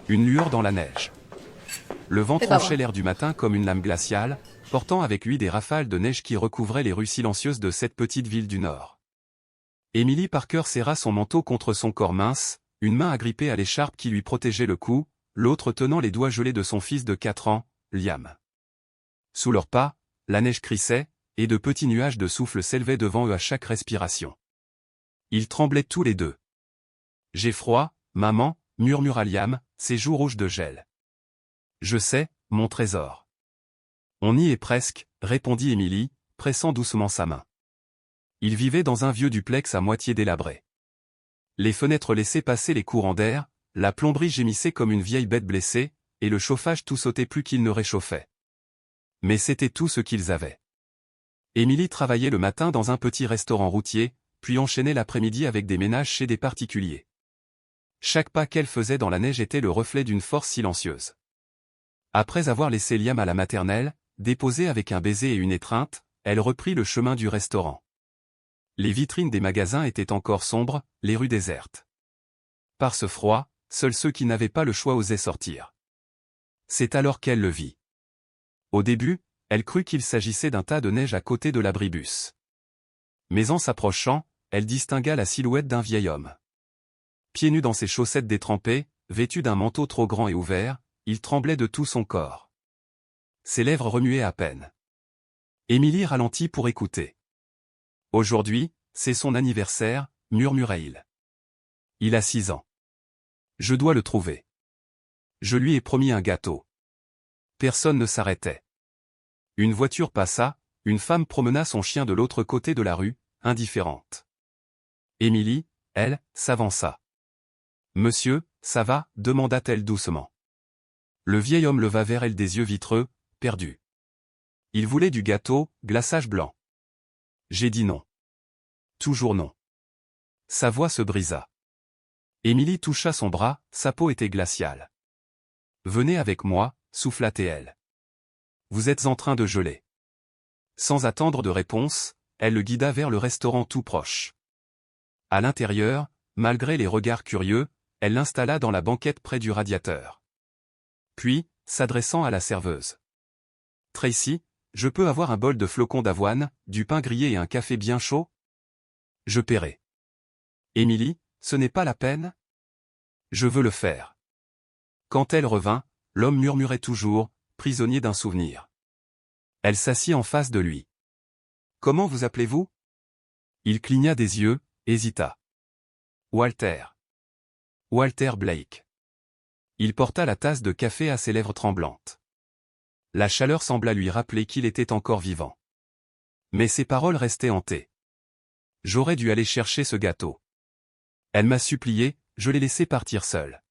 Une lueur dans la neige. Le vent C'est pas tranchait vrai. l'air du matin comme une lame glaciale, portant avec lui des rafales de neige qui recouvraient les rues silencieuses de cette petite ville du Nord. Emily Parker serra son manteau contre son corps mince, une main agrippée à l'écharpe qui lui protégeait le cou, l'autre tenant les doigts gelés de son fils de 4 ans, Liam. Sous leurs pas, la neige crissait, et de petits nuages de souffle s'élevaient devant eux à chaque respiration. Ils tremblaient tous les deux. « J'ai froid, maman » murmura Liam, ses joues rouges de gel. « Je sais, mon trésor. »« On y est presque » répondit Emily, pressant doucement sa main. Ils vivaient dans un vieux duplex à moitié délabré. Les fenêtres laissaient passer les courants d'air, la plomberie gémissait comme une vieille bête blessée, et le chauffage tout sautait plus qu'il ne réchauffait. Mais c'était tout ce qu'ils avaient. Emily travaillait le matin dans un petit restaurant routier, puis enchaînait l'après-midi avec des ménages chez des particuliers. Chaque pas qu'elle faisait dans la neige était le reflet d'une force silencieuse. Après avoir laissé Liam à la maternelle, déposé avec un baiser et une étreinte, elle reprit le chemin du restaurant. Les vitrines des magasins étaient encore sombres, les rues désertes. Par ce froid, seuls ceux qui n'avaient pas le choix osaient sortir. C'est alors qu'elle le vit. Au début, elle crut qu'il s'agissait d'un tas de neige à côté de l'abribus. Mais en s'approchant, elle distingua la silhouette d'un vieil homme. Pieds nus dans ses chaussettes détrempées, vêtu d'un manteau trop grand et ouvert, il tremblait de tout son corps. Ses lèvres remuaient à peine. Emily ralentit pour écouter. « Aujourd'hui, c'est son anniversaire » murmura-t-il. « Il a 6 ans. Je dois le trouver. Je lui ai promis un gâteau. » Personne ne s'arrêtait. Une voiture passa, une femme promena son chien de l'autre côté de la rue, indifférente. Emily, elle, s'avança. « Monsieur, ça va » demanda-t-elle doucement. Le vieil homme leva vers elle des yeux vitreux, perdus. Il voulait du gâteau, glaçage blanc. J'ai dit non. Toujours non. Sa voix se brisa. Emily toucha son bras, sa peau était glaciale. Venez avec moi, souffla-t-elle. Vous êtes en train de geler. Sans attendre de réponse, elle le guida vers le restaurant tout proche. À l'intérieur, malgré les regards curieux, elle l'installa dans la banquette près du radiateur. Puis, s'adressant à la serveuse. « Tracy, je peux avoir un bol de flocons d'avoine, du pain grillé et un café bien chaud ? Je paierai. » Emily, ce n'est pas la peine ? Je veux le faire. Quand elle revint, l'homme murmurait toujours, prisonnier d'un souvenir. Elle s'assit en face de lui. « Comment vous appelez-vous » Il cligna des yeux, hésita. « Walter. Walter Blake. » Il porta la tasse de café à ses lèvres tremblantes. La chaleur sembla lui rappeler qu'il était encore vivant. Mais ses paroles restaient hantées. « J'aurais dû aller chercher ce gâteau. Elle m'a supplié, je l'ai laissé partir seul.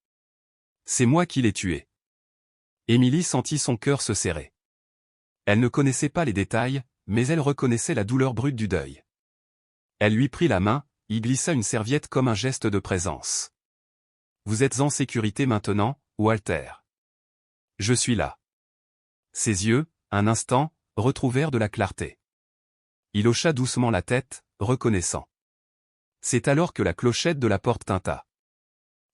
C'est moi qui l'ai tué. » Emily sentit son cœur se serrer. Elle ne connaissait pas les détails, mais elle reconnaissait la douleur brute du deuil. Elle lui prit la main, y glissa une serviette comme un geste de présence. « Vous êtes en sécurité maintenant, Walter. Je suis là. » Ses yeux, un instant, retrouvèrent de la clarté. Il hocha doucement la tête, reconnaissant. C'est alors que la clochette de la porte tinta.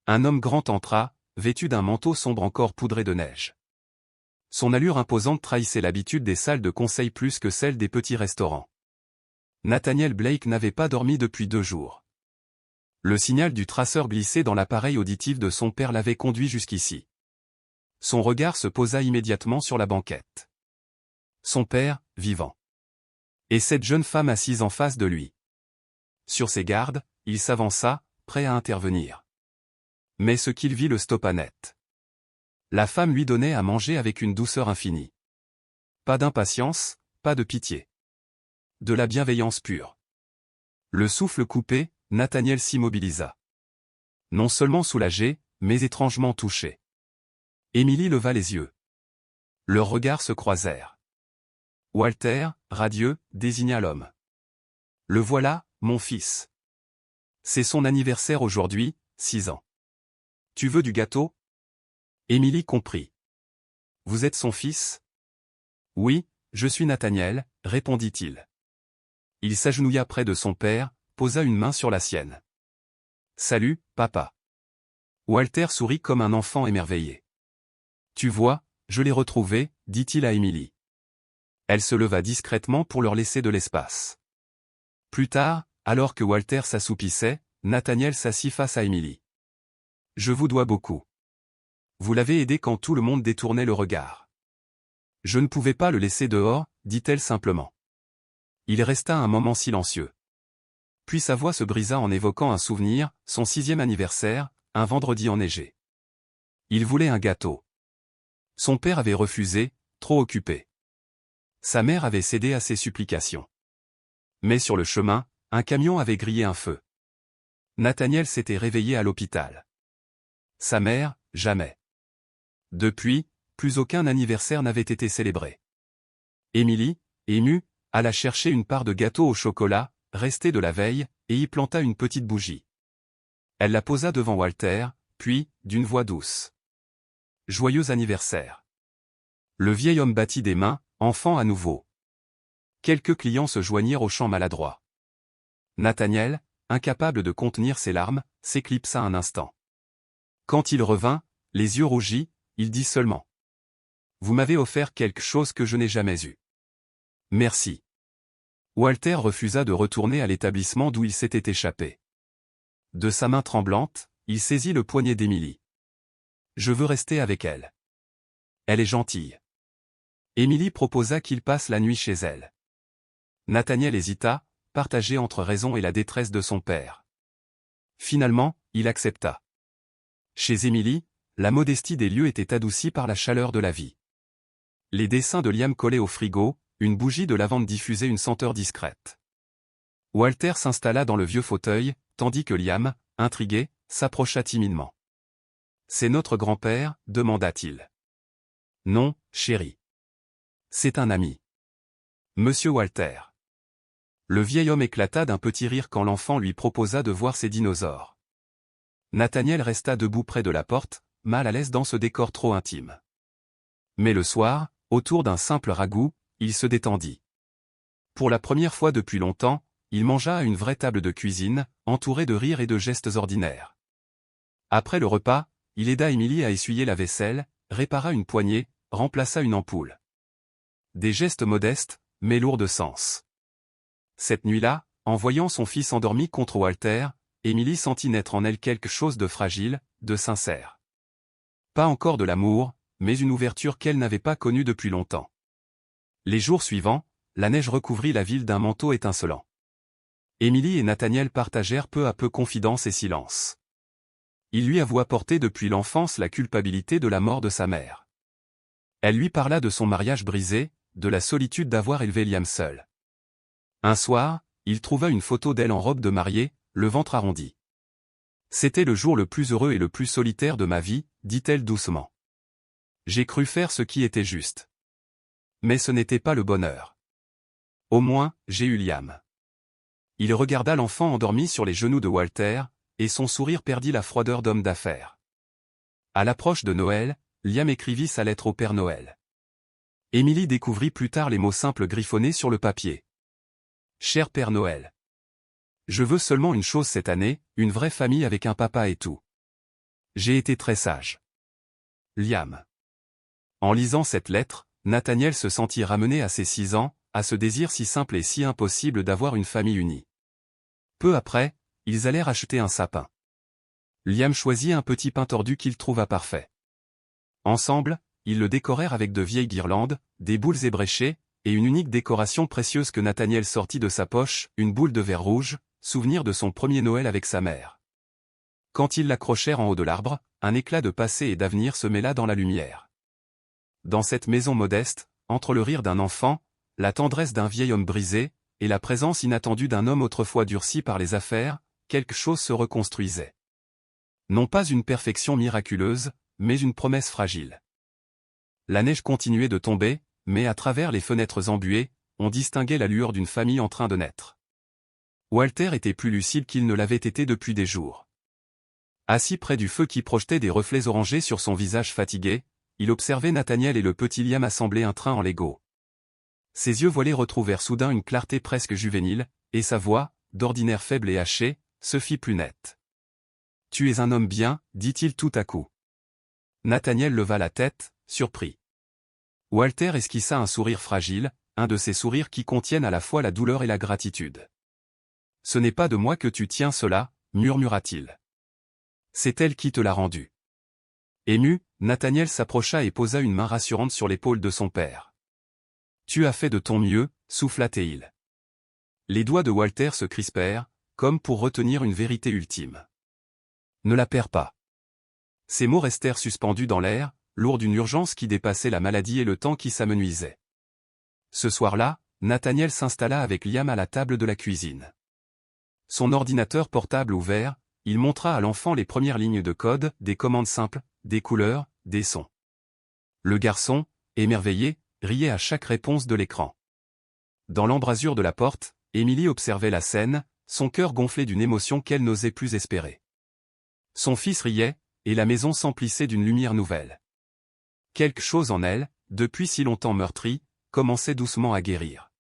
Un homme grand entra, vêtu d'un manteau sombre encore poudré de neige. Son allure imposante trahissait l'habitude des salles de conseil plus que celle des petits restaurants. Nathaniel Blake n'avait pas dormi depuis 2 jours. Le signal du traceur glissé dans l'appareil auditif de son père l'avait conduit jusqu'ici. Son regard se posa immédiatement sur la banquette. Son père, vivant. Et cette jeune femme assise en face de lui. Sur ses gardes, il s'avança, prêt à intervenir. Mais ce qu'il vit le stoppa net. La femme lui donnait à manger avec une douceur infinie. Pas d'impatience, pas de pitié. De la bienveillance pure. Le souffle coupé, Nathaniel s'immobilisa. Non seulement soulagé, mais étrangement touché. Emily leva les yeux. Leurs regards se croisèrent. Walter, radieux, désigna l'homme. Le voilà, mon fils. C'est son anniversaire aujourd'hui, 6 ans. Tu veux du gâteau ? Emily comprit. Vous êtes son fils ? Oui, je suis Nathaniel, répondit-il. Il s'agenouilla près de son père, posa une main sur la sienne. Salut, papa. Walter sourit comme un enfant émerveillé. Tu vois, je l'ai retrouvé, dit-il à Emily. Elle se leva discrètement pour leur laisser de l'espace. Plus tard, alors que Walter s'assoupissait, Nathaniel s'assit face à Emily. Je vous dois beaucoup. Vous l'avez aidé quand tout le monde détournait le regard. Je ne pouvais pas le laisser dehors, dit-elle simplement. Il resta un moment silencieux. Puis sa voix se brisa en évoquant un souvenir, son 6e anniversaire, un vendredi enneigé. Il voulait un gâteau. Son père avait refusé, trop occupé. Sa mère avait cédé à ses supplications. Mais sur le chemin, un camion avait grillé un feu. Nathaniel s'était réveillé à l'hôpital. Sa mère, jamais. Depuis, plus aucun anniversaire n'avait été célébré. Emily, émue, alla chercher une part de gâteau au chocolat, resté de la veille, et y planta une petite bougie. Elle la posa devant Walter, puis, d'une voix douce. « Joyeux anniversaire !» Le vieil homme battit des mains, enfant à nouveau. Quelques clients se joignirent au chant maladroit. Nathaniel, incapable de contenir ses larmes, s'éclipsa un instant. Quand il revint, les yeux rougis, il dit seulement. « Vous m'avez offert quelque chose que je n'ai jamais eu. Merci. » Walter refusa de retourner à l'établissement d'où il s'était échappé. De sa main tremblante, il saisit le poignet d'Emily. « Je veux rester avec elle. Elle est gentille. » Emily proposa qu'il passe la nuit chez elle. Nathaniel hésita, partagé entre raison et la détresse de son père. Finalement, il accepta. Chez Emily, la modestie des lieux était adoucie par la chaleur de la vie. Les dessins de Liam collaient au frigo, une bougie de lavande diffusait une senteur discrète. Walter s'installa dans le vieux fauteuil, tandis que Liam, intrigué, s'approcha timidement. « C'est notre grand-père » demanda-t-il. « Non, chérie. C'est un ami. Monsieur Walter. » Le vieil homme éclata d'un petit rire quand l'enfant lui proposa de voir ses dinosaures. Nathaniel resta debout près de la porte, mal à l'aise dans ce décor trop intime. Mais le soir, autour d'un simple ragoût, il se détendit. Pour la première fois depuis longtemps, il mangea à une vraie table de cuisine, entouré de rires et de gestes ordinaires. Après le repas, il aida Emily à essuyer la vaisselle, répara une poignée, remplaça une ampoule. Des gestes modestes, mais lourds de sens. Cette nuit-là, en voyant son fils endormi contre Walter, Emily sentit naître en elle quelque chose de fragile, de sincère. Pas encore de l'amour, mais une ouverture qu'elle n'avait pas connue depuis longtemps. Les jours suivants, la neige recouvrit la ville d'un manteau étincelant. Emily et Nathaniel partagèrent peu à peu confidence et silence. Il lui avoua porter depuis l'enfance la culpabilité de la mort de sa mère. Elle lui parla de son mariage brisé, de la solitude d'avoir élevé Liam seul. Un soir, il trouva une photo d'elle en robe de mariée, le ventre arrondi. « C'était le jour le plus heureux et le plus solitaire de ma vie, dit-elle doucement. J'ai cru faire ce qui était juste. Mais ce n'était pas le bonheur. Au moins, j'ai eu Liam. » Il regarda l'enfant endormi sur les genoux de Walter, et son sourire perdit la froideur d'homme d'affaires. À l'approche de Noël, Liam écrivit sa lettre au Père Noël. Emily découvrit plus tard les mots simples griffonnés sur le papier. « Cher Père Noël. Je veux seulement une chose cette année, une vraie famille avec un papa et tout. J'ai été très sage. Liam. » En lisant cette lettre, Nathaniel se sentit ramené à ses 6 ans, à ce désir si simple et si impossible d'avoir une famille unie. Peu après, ils allèrent acheter un sapin. Liam choisit un petit pin tordu qu'il trouva parfait. Ensemble, ils le décorèrent avec de vieilles guirlandes, des boules ébréchées, et une unique décoration précieuse que Nathaniel sortit de sa poche, une boule de verre rouge, souvenir de son premier Noël avec sa mère. Quand ils l'accrochèrent en haut de l'arbre, un éclat de passé et d'avenir se mêla dans la lumière. Dans cette maison modeste, entre le rire d'un enfant, la tendresse d'un vieil homme brisé, et la présence inattendue d'un homme autrefois durci par les affaires, quelque chose se reconstruisait. Non pas une perfection miraculeuse, mais une promesse fragile. La neige continuait de tomber, mais à travers les fenêtres embuées, on distinguait la lueur d'une famille en train de naître. Walter était plus lucide qu'il ne l'avait été depuis des jours. Assis près du feu qui projetait des reflets orangés sur son visage fatigué, il observait Nathaniel et le petit Liam assembler un train en Lego. Ses yeux voilés retrouvèrent soudain une clarté presque juvénile, et sa voix, d'ordinaire faible et hachée, se fit plus nette. Tu es un homme bien, dit-il tout à coup. Nathaniel leva la tête, surpris. Walter esquissa un sourire fragile, un de ces sourires qui contiennent à la fois la douleur et la gratitude. Ce n'est pas de moi que tu tiens cela, murmura-t-il. C'est elle qui te l'a rendu. Ému, Nathaniel s'approcha et posa une main rassurante sur l'épaule de son père. Tu as fait de ton mieux, souffla-t-il. Les doigts de Walter se crispèrent, comme pour retenir une vérité ultime. Ne la perds pas. Ces mots restèrent suspendus dans l'air, lourds d'une urgence qui dépassait la maladie et le temps qui s'amenuisait. Ce soir-là, Nathaniel s'installa avec Liam à la table de la cuisine. Son ordinateur portable ouvert, il montra à l'enfant les premières lignes de code, des commandes simples, des couleurs, des sons. Le garçon, émerveillé, riait à chaque réponse de l'écran. Dans l'embrasure de la porte, Émilie observait la scène, son cœur gonflé d'une émotion qu'elle n'osait plus espérer. Son fils riait, et la maison s'emplissait d'une lumière nouvelle. Quelque chose en elle, depuis si longtemps meurtrie, commençait doucement à guérir.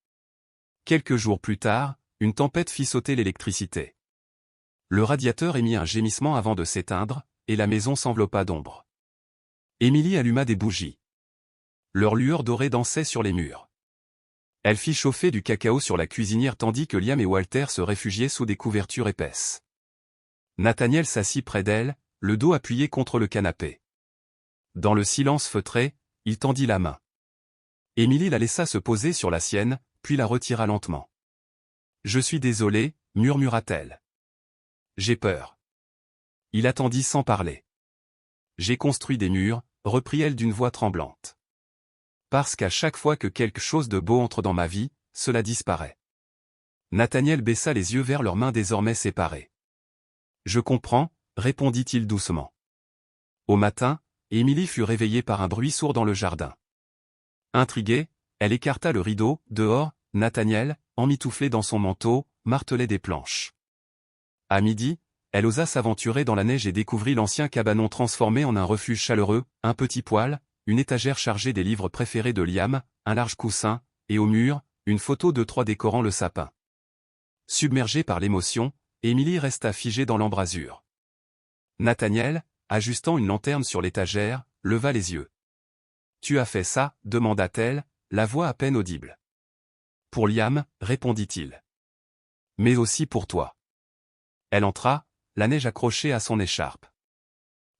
Quelques jours plus tard, une tempête fit sauter l'électricité. Le radiateur émit un gémissement avant de s'éteindre, et la maison s'enveloppa d'ombre. Émilie alluma des bougies. Leur lueur dorée dansait sur les murs. Elle fit chauffer du cacao sur la cuisinière tandis que Liam et Walter se réfugiaient sous des couvertures épaisses. Nathaniel s'assit près d'elle, le dos appuyé contre le canapé. Dans le silence feutré, il tendit la main. Émilie la laissa se poser sur la sienne, puis la retira lentement. « Je suis désolée, murmura-t-elle. J'ai peur. » Il attendit sans parler. « J'ai construit des murs, reprit-elle d'une voix tremblante. Parce qu'à chaque fois que quelque chose de beau entre dans ma vie, cela disparaît. » Nathaniel baissa les yeux vers leurs mains désormais séparées. « Je comprends, répondit-il doucement. Au matin, Émilie fut réveillée par un bruit sourd dans le jardin. Intriguée, elle écarta le rideau, dehors, Nathaniel, emmitouflé dans son manteau, martelait des planches. À midi, elle osa s'aventurer dans la neige et découvrit l'ancien cabanon transformé en un refuge chaleureux, un petit poêle, une étagère chargée des livres préférés de Liam, un large coussin, et au mur, une photo de 3 décorant le sapin. Submergée par l'émotion, Émilie resta figée dans l'embrasure. Nathaniel, ajustant une lanterne sur l'étagère, leva les yeux. « Tu as fait ça ?» demanda-t-elle, la voix à peine audible. « Pour Liam » répondit-il. « Mais aussi pour toi. » Elle entra, la neige accrochée à son écharpe.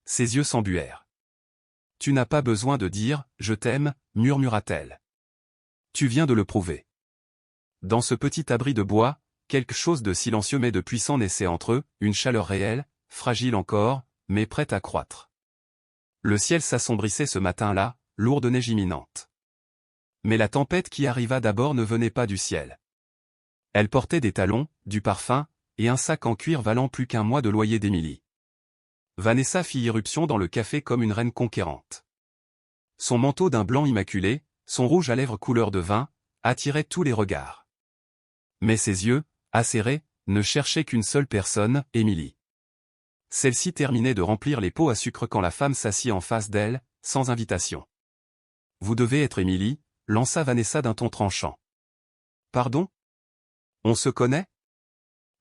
Ses yeux s'embuèrent. « Tu n'as pas besoin de dire « je t'aime » murmura-t-elle. « Tu viens de le prouver. » Dans ce petit abri de bois, quelque chose de silencieux mais de puissant naissait entre eux, une chaleur réelle, fragile encore, mais prête à croître. Le ciel s'assombrissait ce matin-là, lourd de neige imminente. Mais la tempête qui arriva d'abord ne venait pas du ciel. Elle portait des talons, du parfum, et un sac en cuir valant plus qu'1 mois de loyer d'Émilie. Vanessa fit irruption dans le café comme une reine conquérante. Son manteau d'un blanc immaculé, son rouge à lèvres couleur de vin, attiraient tous les regards. Mais ses yeux, acérés, ne cherchaient qu'une seule personne, Émilie. Celle-ci terminait de remplir les pots à sucre quand la femme s'assit en face d'elle, sans invitation. « Vous devez être Émilie » lança Vanessa d'un ton tranchant. « Pardon ? On se connaît ?»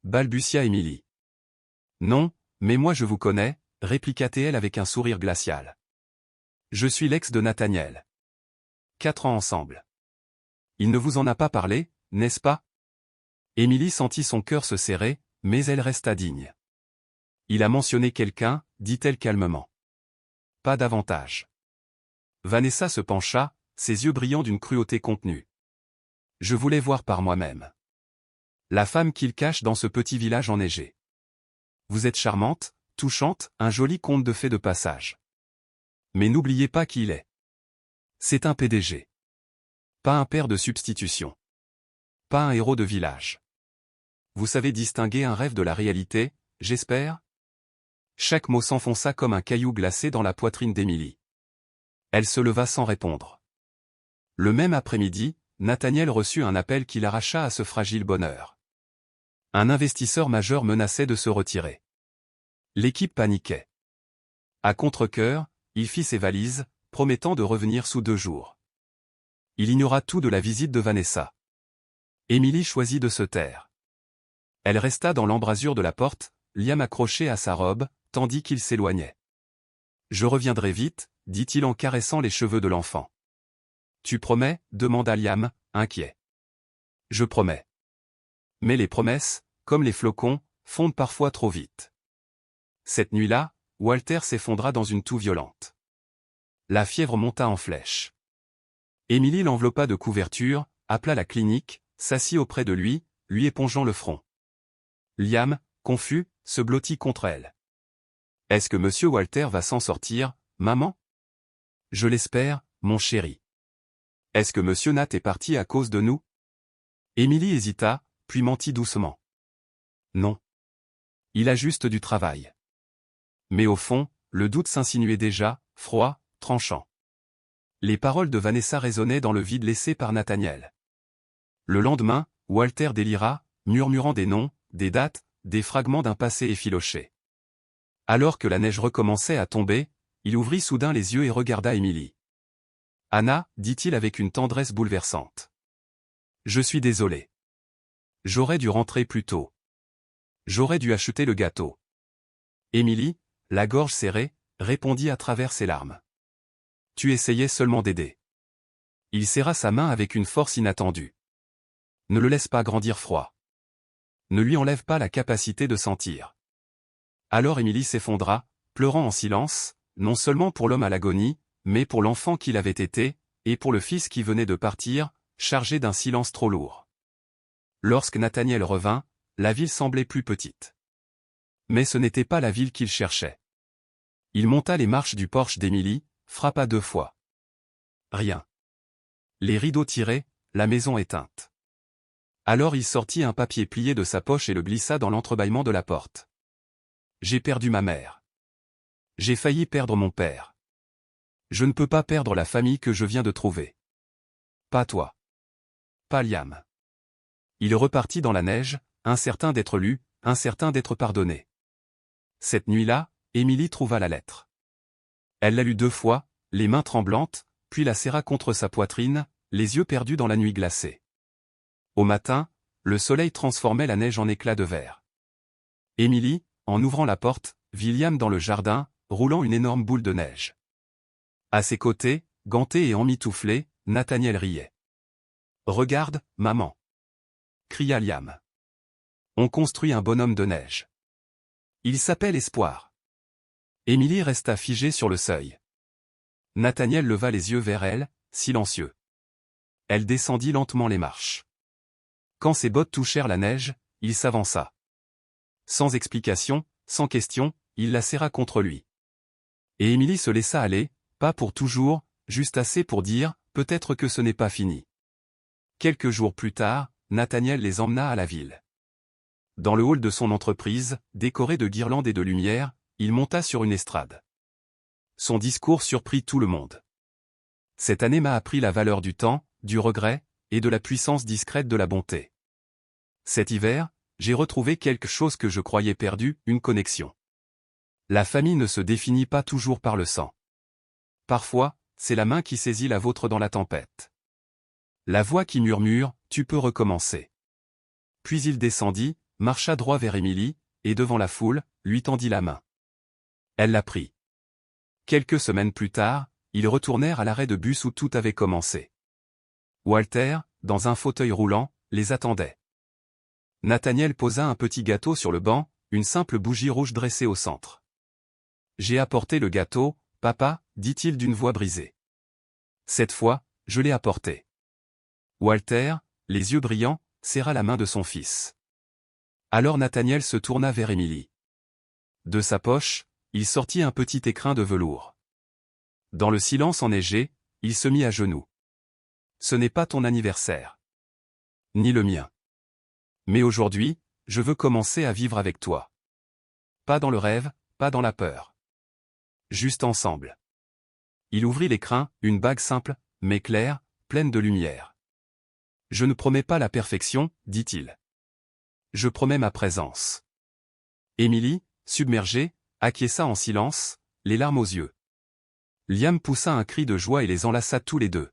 balbutia Émilie. « Non, mais moi je vous connais » répliqua-t-elle avec un sourire glacial. « Je suis l'ex de Nathaniel. 4 ans ensemble. Il ne vous en a pas parlé, n'est-ce pas ?» Émilie sentit son cœur se serrer, mais elle resta digne. « Il a mentionné quelqu'un » dit-elle calmement. « Pas davantage. » Vanessa se pencha, ses yeux brillant d'une cruauté contenue. « Je voulais voir par moi-même. La femme qu'il cache dans ce petit village enneigé. Vous êtes charmante, touchante, un joli conte de fées de passage. Mais n'oubliez pas qui il est. C'est un PDG. Pas un père de substitution. Pas un héros de village. Vous savez distinguer un rêve de la réalité, j'espère ?» Chaque mot s'enfonça comme un caillou glacé dans la poitrine d'Émilie. Elle se leva sans répondre. Le même après-midi, Nathaniel reçut un appel qui l'arracha à ce fragile bonheur. Un investisseur majeur menaçait de se retirer. L'équipe paniquait. À contre-cœur, il fit ses valises, promettant de revenir sous 2 jours. Il ignora tout de la visite de Vanessa. Émilie choisit de se taire. Elle resta dans l'embrasure de la porte, Liam accroché à sa robe, tandis qu'il s'éloignait. Je reviendrai vite, dit-il en caressant les cheveux de l'enfant. Tu promets, demanda Liam, inquiet. Je promets. Mais les promesses, comme les flocons, fondent parfois trop vite. Cette nuit-là, Walter s'effondra dans une toux violente. La fièvre monta en flèche. Émilie l'enveloppa de couverture, appela la clinique, s'assit auprès de lui épongeant le front. Liam, confus, se blottit contre elle. Est-ce que monsieur Walter va s'en sortir, maman? Je l'espère, mon chéri. Est-ce que monsieur Nat est parti à cause de nous? Émilie hésita, puis mentit doucement. Non. Il a juste du travail. Mais au fond, le doute s'insinuait déjà, froid, tranchant. Les paroles de Vanessa résonnaient dans le vide laissé par Nathaniel. Le lendemain, Walter délira, murmurant des noms, des dates, des fragments d'un passé effiloché. Alors que la neige recommençait à tomber, il ouvrit soudain les yeux et regarda Émilie. « Anna, dit-il avec une tendresse bouleversante. Je suis désolé. J'aurais dû rentrer plus tôt. J'aurais dû acheter le gâteau. » Émilie, la gorge serrée, répondit à travers ses larmes. « Tu essayais seulement d'aider. » Il serra sa main avec une force inattendue. « Ne le laisse pas grandir froid. Ne lui enlève pas la capacité de sentir. » Alors Émilie s'effondra, pleurant en silence, non seulement pour l'homme à l'agonie, mais pour l'enfant qu'il avait été, et pour le fils qui venait de partir, chargé d'un silence trop lourd. Lorsque Nathaniel revint, la ville semblait plus petite. Mais ce n'était pas la ville qu'il cherchait. Il monta les marches du porche d'Émilie, frappa 2 fois. Rien. Les rideaux tirés, la maison éteinte. Alors il sortit un papier plié de sa poche et le glissa dans l'entrebâillement de la porte. J'ai perdu ma mère. J'ai failli perdre mon père. Je ne peux pas perdre la famille que je viens de trouver. Pas toi. Pas Liam. Il repartit dans la neige, incertain d'être lu, incertain d'être pardonné. Cette nuit-là, Émilie trouva la lettre. Elle la lut 2 fois, les mains tremblantes, puis la serra contre sa poitrine, les yeux perdus dans la nuit glacée. Au matin, le soleil transformait la neige en éclats de verre. Émilie, en ouvrant la porte, vit Liam dans le jardin, roulant une énorme boule de neige. À ses côtés, ganté et emmitouflé, Nathaniel riait. « Regarde, maman !» cria Liam. « On construit un bonhomme de neige. Il s'appelle Espoir. » Émilie resta figée sur le seuil. Nathaniel leva les yeux vers elle, silencieux. Elle descendit lentement les marches. Quand ses bottes touchèrent la neige, il s'avança. Sans explication, sans question, il la serra contre lui. Et Émilie se laissa aller, pas pour toujours, juste assez pour dire, peut-être que ce n'est pas fini. Quelques jours plus tard, Nathaniel les emmena à la ville. Dans le hall de son entreprise, décoré de guirlandes et de lumière, il monta sur une estrade. Son discours surprit tout le monde. Cette année m'a appris la valeur du temps, du regret, et de la puissance discrète de la bonté. Cet hiver, j'ai retrouvé quelque chose que je croyais perdu, une connexion. La famille ne se définit pas toujours par le sang. Parfois, c'est la main qui saisit la vôtre dans la tempête. La voix qui murmure, tu peux recommencer. Puis il descendit, marcha droit vers Émilie, et devant la foule, lui tendit la main. Elle la prit. Quelques semaines plus tard, ils retournèrent à l'arrêt de bus où tout avait commencé. Walter, dans un fauteuil roulant, les attendait. Nathaniel posa un petit gâteau sur le banc, une simple bougie rouge dressée au centre. « J'ai apporté le gâteau, papa, dit-il d'une voix brisée. Cette fois, je l'ai apporté. » Walter, les yeux brillants, serra la main de son fils. Alors Nathaniel se tourna vers Émilie. De sa poche, il sortit un petit écrin de velours. Dans le silence enneigé, il se mit à genoux. « Ce n'est pas ton anniversaire. Ni le mien. Mais aujourd'hui, je veux commencer à vivre avec toi. Pas dans le rêve, pas dans la peur. Juste ensemble. » Il ouvrit l'écrin, une bague simple, mais claire, pleine de lumière. « Je ne promets pas la perfection, dit-il. Je promets ma présence. » Émilie, submergée, acquiesça en silence, les larmes aux yeux. Liam poussa un cri de joie et les enlaça tous les deux.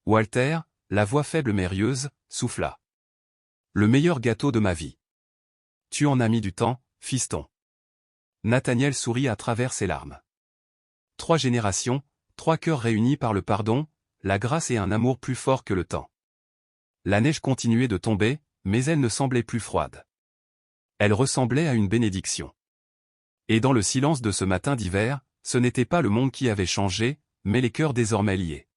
Walter, la voix faible mais rieuse, souffla. « Le meilleur gâteau de ma vie. Tu en as mis du temps, fiston. Nathaniel sourit à travers ses larmes. 3 générations, 3 cœurs réunis par le pardon, la grâce et un amour plus fort que le temps. La neige continuait de tomber, mais elle ne semblait plus froide. Elle ressemblait à une bénédiction. Et dans le silence de ce matin d'hiver, ce n'était pas le monde qui avait changé, mais les cœurs désormais liés.